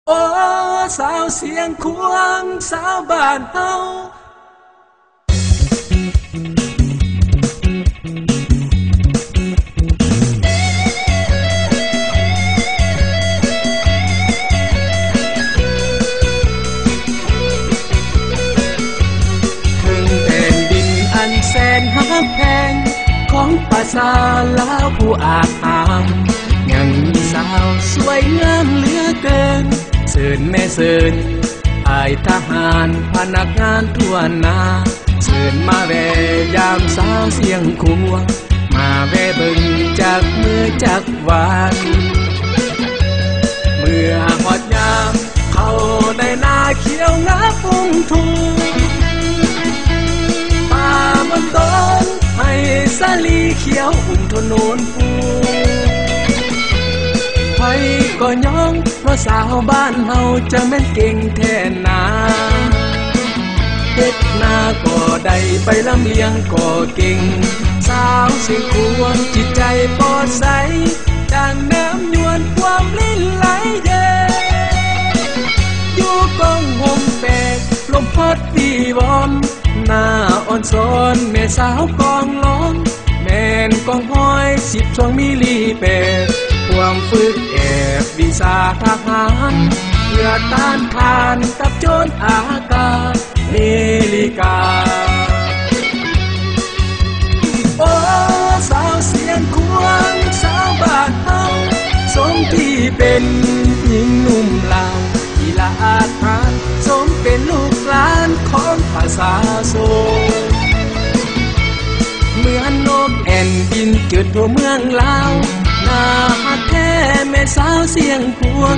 โอ้สาวเสียงควงสาวบ้านเฮาแสนหาแพงของภาษาลาวผู้อาจอามยังมีสาวสวยงามเหลือเกินเสิร์นแม่เสิร์นอายทหารพนักงานทั่วหน้าเสิร์นมาแววยามสาวเสียงควงมาแวเบิ่งจากมือจากวานเมื่อหอดยามเขาได้นาเขียวงาฟุ้งทุ่งมันต้นให้สาลีเขียวอุ่มถนนปูไผก็ย้องว่าสาวบ้านเฮาจะแม่นเก่งแท้นาเฮ็ดนาก็ได้ไปลำเลียงก็เก่งสาวเสียงควงจิตใจปลอดใสดังน้ำนวลความลิ้นไหลเย็นอยู่กองห่มแปกลมพัดปีวอนหน้าอ่อนซ้อนแม่สาวกองร้องแม่นกองห้อย12 มิลลิเมตรความฝึกแอบวิชาทหารเพื่อต้านทานกับโจรอากาศเมริกาโอ้สาวเสียงควงสาวบ้านเฮาสมที่เป็นหญิงหนุ่มลาวที่ละอาจหารสมเป็นลูกหลานของภาษาโซเหมือนนกแอ่นบินเกิดทั่วเมืองลาวหน้าฮักแท้แม่สาวเสียงควง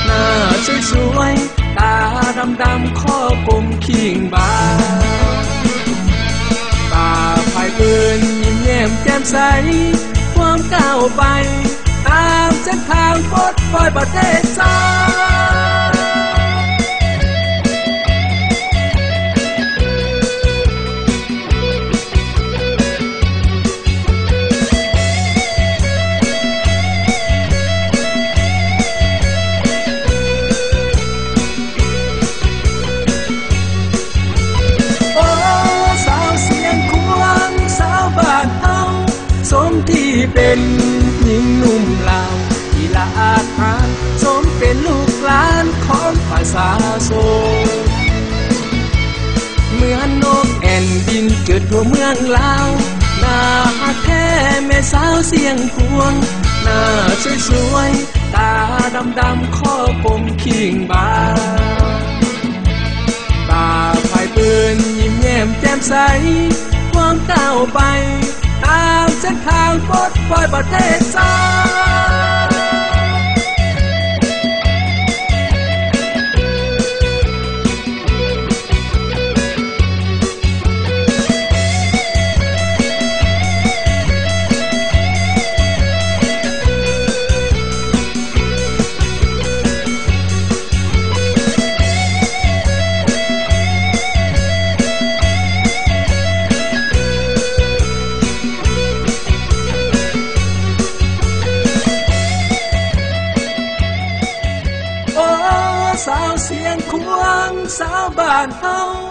หน้าสวยๆตาดำๆข้อกลมขิงบานตาไฟเอิญยิ้มแย้มแจ่มใสความก้าวไปตามเส้นทางปลดปล่อยประเทศชาที่เป็นหญิงหนุ่มลาวที่ละอาจหารสมเป็นลูกหลานของภาษาโซเหมือนนกแอ่นบินเกิดทั่วเมืองลาวหน้าฮักแท้แม่สาวเสียงควงหน้าสวยๆตาดำๆข้อกลมขิงบานตาไฟเปื้อนยิ้มแย้มแจ่มใสความก้าวไปตามเส้นทางปลดปล่อยประเทศชาสาวเสียงควงสาวบ้านเฮา